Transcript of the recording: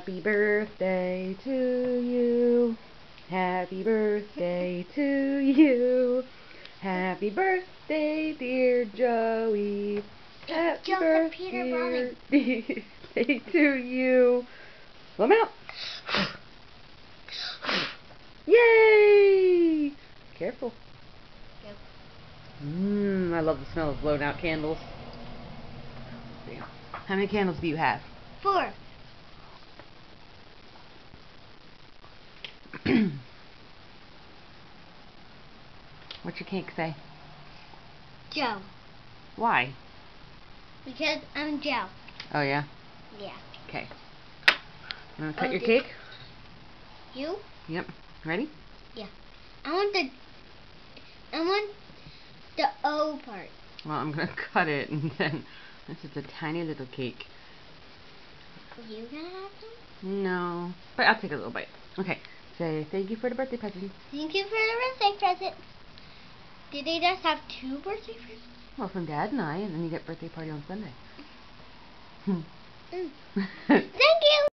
Happy birthday to you. Happy birthday to you. Happy birthday, dear Joey. Happy birthday to you. Let me out. Yay! Careful. Yep. I love the smell of blown out candles. How many candles do you have? 4. What's your cake say? Joe. Why? Because I'm Joe. Oh, yeah? Yeah. Okay. You want to cut your cake? You? Yep. Ready? Yeah. I want the O part. Well, I'm going to cut it, and then this is a tiny little cake. Are you going to have some? No. But I'll take a little bite. Okay. Say thank you for the birthday present. Thank you for the birthday present. Did they just have 2 birthday presents? Well, from Dad and I, and then you get birthday party on Sunday. Thank